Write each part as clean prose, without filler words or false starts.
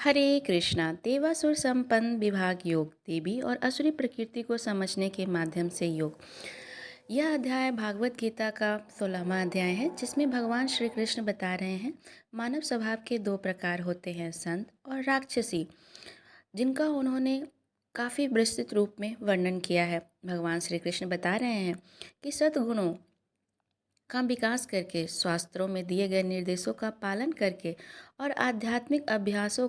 हरे कृष्णा। देवासुर संपन्न विभाग योग, देवी और असुरी प्रकृति को समझने के माध्यम से योग। यह अध्याय भागवत गीता का 16वां अध्याय है, जिसमें भगवान श्री कृष्ण बता रहे हैं मानव स्वभाव के दो प्रकार होते हैं, संत और राक्षसी, जिनका उन्होंने काफ़ी विस्तृत रूप में वर्णन किया है। भगवान श्री कृष्ण बता रहे हैं कि सद्गुणों का विकास करके, शास्त्रों में दिए गए निर्देशों का पालन करके और आध्यात्मिक अभ्यासों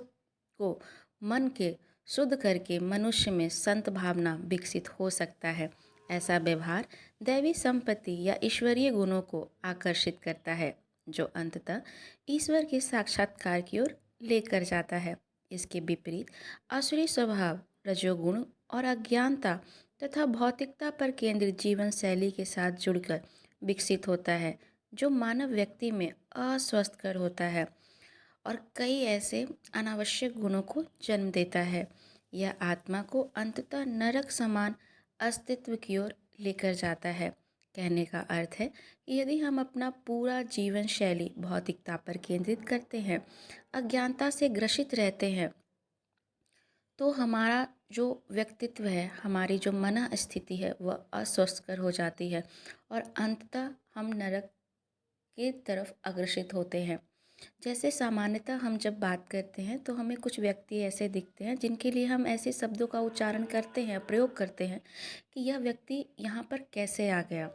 को मन के शुद्ध करके मनुष्य में संत भावना विकसित हो सकता है। ऐसा व्यवहार दैवी संपत्ति या ईश्वरीय गुणों को आकर्षित करता है, जो अंततः ईश्वर के साक्षात्कार की ओर लेकर जाता है। इसके विपरीत आसुरी स्वभाव, रजोगुण और अज्ञानता तथा भौतिकता पर केंद्रित जीवन शैली के साथ जुड़कर विकसित होता है, जो मानव व्यक्ति में अस्वस्थकर होता है और कई ऐसे अनावश्यक गुणों को जन्म देता है। यह आत्मा को अंततः नरक समान अस्तित्व की ओर लेकर जाता है। कहने का अर्थ है कि यदि हम अपना पूरा जीवन शैली भौतिकता पर केंद्रित करते हैं, अज्ञानता से ग्रसित रहते हैं, तो हमारा जो व्यक्तित्व है, हमारी जो मन स्थिति है, वह अस्वस्थकर हो जाती है और अंततः हम नरक की तरफ अग्रसित होते हैं। जैसे सामान्यतः हम जब बात करते हैं तो हमें कुछ व्यक्ति ऐसे दिखते हैं जिनके लिए हम ऐसे शब्दों का उच्चारण करते हैं, प्रयोग करते हैं कि यह व्यक्ति यहाँ पर कैसे आ गया।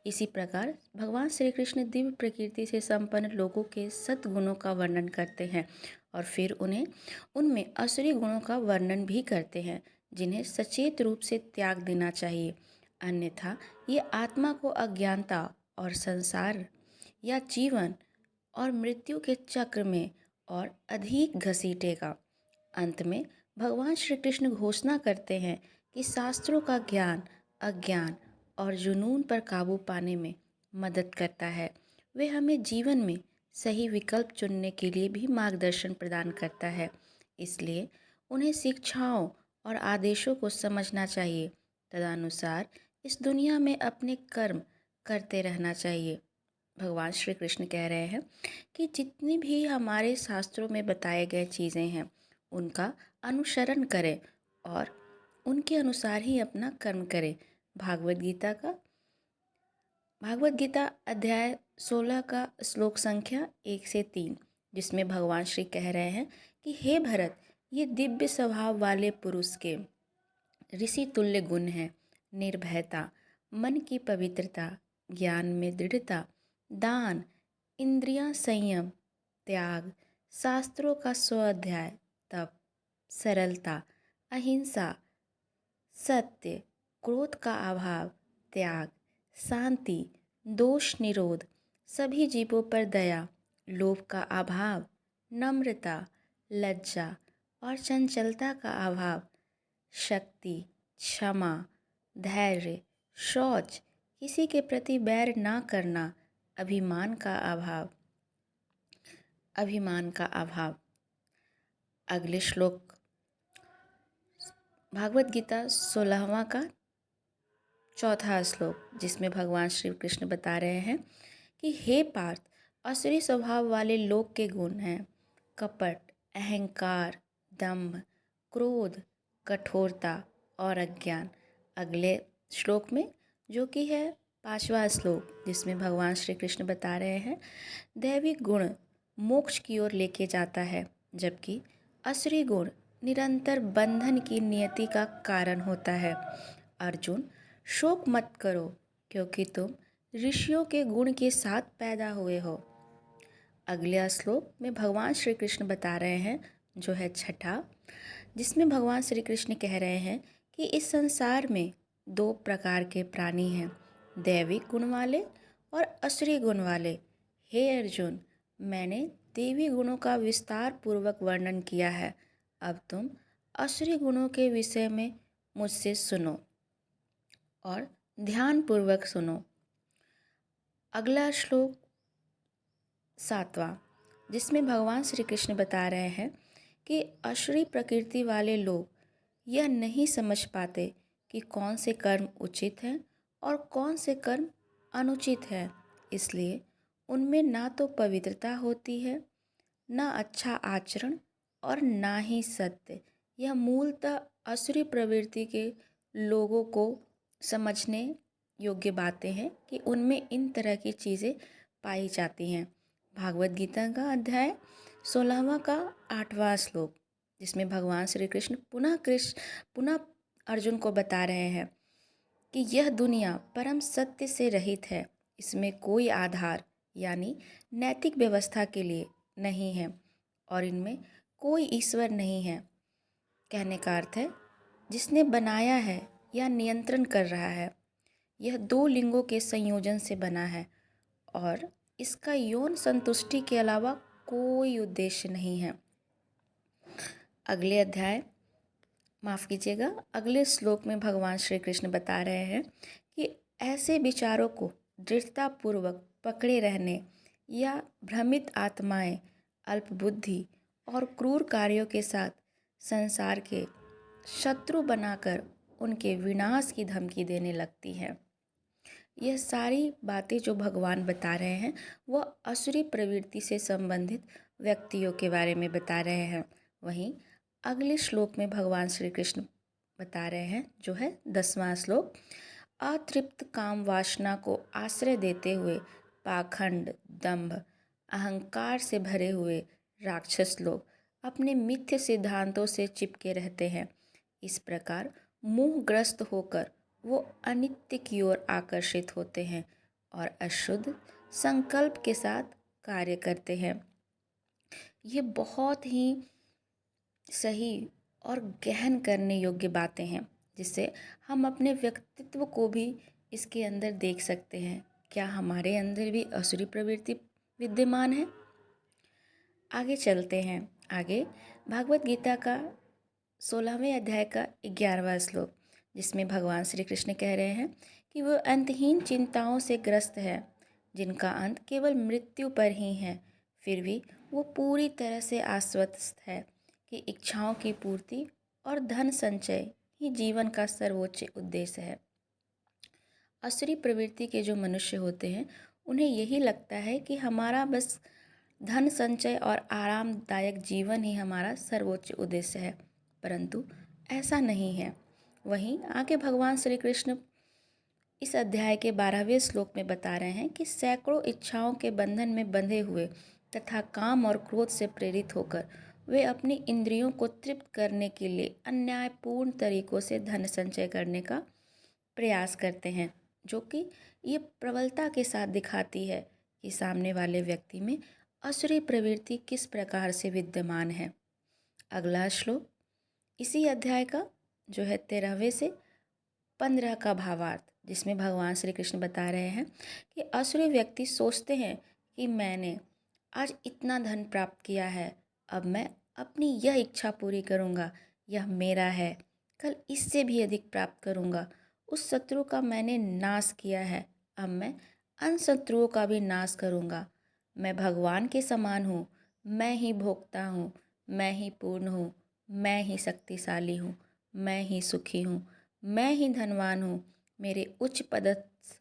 इसी प्रकार भगवान श्री कृष्ण दिव्य प्रकृति से संपन्न लोगों के सद्गुणों का वर्णन करते हैं और फिर उन्हें उनमें असुरी गुणों का वर्णन भी करते हैं, जिन्हें सचेत रूप से त्याग देना चाहिए, अन्यथा ये आत्मा को अज्ञानता और संसार या जीवन और मृत्यु के चक्र में और अधिक घसीटेगा। अंत में भगवान श्री कृष्ण घोषणा करते हैं कि शास्त्रों का ज्ञान अज्ञान और जुनून पर काबू पाने में मदद करता है। वे हमें जीवन में सही विकल्प चुनने के लिए भी मार्गदर्शन प्रदान करता है। इसलिए उन्हें शिक्षाओं और आदेशों को समझना चाहिए, तदनुसार इस दुनिया में अपने कर्म करते रहना चाहिए। भगवान श्री कृष्ण कह रहे हैं कि जितनी भी हमारे शास्त्रों में बताए गए चीज़ें हैं, उनका अनुसरण करें और उनके अनुसार ही अपना कर्म करें। भागवत गीता अध्याय 16 का श्लोक संख्या 1 से 3, जिसमें भगवान श्री कह रहे हैं कि हे भरत, ये दिव्य स्वभाव वाले पुरुष के ऋषि तुल्य गुण हैं: निर्भयता, मन की पवित्रता, ज्ञान में दृढ़ता, दान, इंद्रियां संयम, त्याग, शास्त्रों का स्वाध्याय, तप, सरलता, अहिंसा, सत्य, क्रोध का अभाव, त्याग, शांति, दोष निरोध, सभी जीवों पर दया, लोभ का अभाव, नम्रता, लज्जा और चंचलता का अभाव, शक्ति, क्षमा, धैर्य, शौच, किसी के प्रति बैर ना करना, अभिमान का अभाव। अगले श्लोक भागवत गीता 16वां का चौथा श्लोक, जिसमें भगवान श्री कृष्ण बता रहे हैं कि हे पार्थ, असुरी स्वभाव वाले लोग के गुण हैं कपट, अहंकार, दंभ, क्रोध, कठोरता और अज्ञान। अगले श्लोक में, जो कि है 5वां श्लोक, जिसमें भगवान श्री कृष्ण बता रहे हैं दैविक गुण मोक्ष की ओर लेके जाता है, जबकि असुरी गुण निरंतर बंधन की नियति का कारण होता है। अर्जुन, शोक मत करो, क्योंकि तुम ऋषियों के गुण के साथ पैदा हुए हो। अगले श्लोक में भगवान श्री कृष्ण बता रहे हैं, जो है छठा, जिसमें भगवान श्री कृष्ण कह रहे हैं कि इस संसार में दो प्रकार के प्राणी हैं, दैविक गुण वाले और असुरी गुण वाले। हे अर्जुन, मैंने देवी गुणों का विस्तार पूर्वक वर्णन किया है, अब तुम असुरी गुणों के विषय में मुझसे सुनो और ध्यान पूर्वक सुनो। अगला श्लोक 7वां, जिसमें भगवान श्री कृष्ण बता रहे हैं कि असुरी प्रकृति वाले लोग यह नहीं समझ पाते कि कौन से कर्म उचित हैं और कौन से कर्म अनुचित हैं। इसलिए उनमें ना तो पवित्रता होती है, ना अच्छा आचरण और ना ही सत्य। यह मूलतः आसुरी प्रवृत्ति के लोगों को समझने योग्य बातें हैं कि उनमें इन तरह की चीज़ें पाई जाती हैं। भागवत गीता का अध्याय 16वां का 8वां श्लोक, जिसमें भगवान श्री कृष्ण पुनः अर्जुन को बता रहे हैं कि यह दुनिया परम सत्य से रहित है, इसमें कोई आधार यानी नैतिक व्यवस्था के लिए नहीं है और इनमें कोई ईश्वर नहीं है। कहने का अर्थ है जिसने बनाया है या नियंत्रण कर रहा है। यह दो लिंगों के संयोजन से बना है और इसका यौन संतुष्टि के अलावा कोई उद्देश्य नहीं है। अगले श्लोक में भगवान श्री कृष्ण बता रहे हैं कि ऐसे विचारों को दृढ़तापूर्वक पकड़े रहने या भ्रमित आत्माएं अल्पबुद्धि और क्रूर कार्यों के साथ संसार के शत्रु बनाकर उनके विनाश की धमकी देने लगती हैं। यह सारी बातें जो भगवान बता रहे हैं वह आसुरी प्रवृत्ति से संबंधित व्यक्तियों के बारे में बता रहे हैं। वहीं अगले श्लोक में भगवान श्री कृष्ण बता रहे हैं, जो है 10वां श्लोक, अतृप्त काम वासना को आश्रय देते हुए पाखंड, दंभ, अहंकार से भरे हुए राक्षस लोग अपने मिथ्य सिद्धांतों से चिपके रहते हैं। इस प्रकार मोहग्रस्त होकर वो अनित्य की ओर आकर्षित होते हैं और अशुद्ध संकल्प के साथ कार्य करते हैं। ये बहुत ही सही और गहन करने योग्य बातें हैं, जिससे हम अपने व्यक्तित्व को भी इसके अंदर देख सकते हैं। क्या हमारे अंदर भी आसुरी प्रवृत्ति विद्यमान है? आगे चलते हैं। आगे भागवत गीता का 16वें अध्याय का 11वां श्लोक, जिसमें भगवान श्री कृष्ण कह रहे हैं कि वह अंतहीन चिंताओं से ग्रस्त है, जिनका अंत केवल मृत्यु पर ही है। फिर भी वो पूरी तरह से आश्वस्त है कि इच्छाओं की पूर्ति और धन संचय ही जीवन का सर्वोच्च उद्देश्य है। आसुरी प्रवृत्ति के जो मनुष्य होते हैं उन्हें यही लगता है कि हमारा बस धन संचय और आरामदायक जीवन ही हमारा सर्वोच्च उद्देश्य है, परंतु ऐसा नहीं है। वहीं आगे भगवान श्री कृष्ण इस अध्याय के 12वें श्लोक में बता रहे हैं कि सैकड़ों इच्छाओं के बंधन में बंधे हुए तथा काम और क्रोध से प्रेरित होकर वे अपनी इंद्रियों को तृप्त करने के लिए अन्यायपूर्ण तरीकों से धन संचय करने का प्रयास करते हैं, जो कि ये प्रबलता के साथ दिखाती है कि सामने वाले व्यक्ति में आसुरी प्रवृत्ति किस प्रकार से विद्यमान है। अगला श्लोक इसी अध्याय का जो है 13वें से 15 का भावार्थ, जिसमें भगवान श्री कृष्ण बता रहे हैं कि आसुरी व्यक्ति सोचते हैं कि मैंने आज इतना धन प्राप्त किया है, अब मैं अपनी यह इच्छा पूरी करूँगा, यह मेरा है, कल इससे भी अधिक प्राप्त करूँगा। उस शत्रु का मैंने नाश किया है, अब मैं अन्य शत्रुओं का भी नाश करूँगा। मैं भगवान के समान हूँ, मैं ही भोक्ता हूँ, मैं ही पूर्ण हूँ, मैं ही शक्तिशाली हूँ, मैं ही सुखी हूँ, मैं ही धनवान हूँ। मेरे उच्च पदस्थ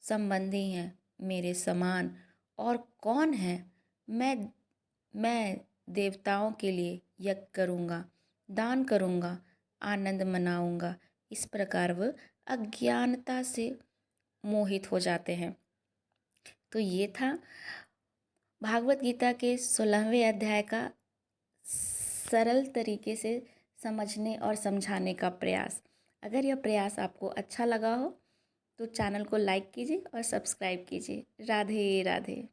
संबंधी हैं, मेरे समान और कौन है। मैं देवताओं के लिए यज्ञ करूँगा, दान करूँगा, आनंद मनाऊँगा। इस प्रकार वह अज्ञानता से मोहित हो जाते हैं। तो ये था भागवत गीता के 16वें अध्याय का सरल तरीके से समझने और समझाने का प्रयास। अगर यह प्रयास आपको अच्छा लगा हो तो चैनल को लाइक कीजिए और सब्सक्राइब कीजिए। राधे राधे।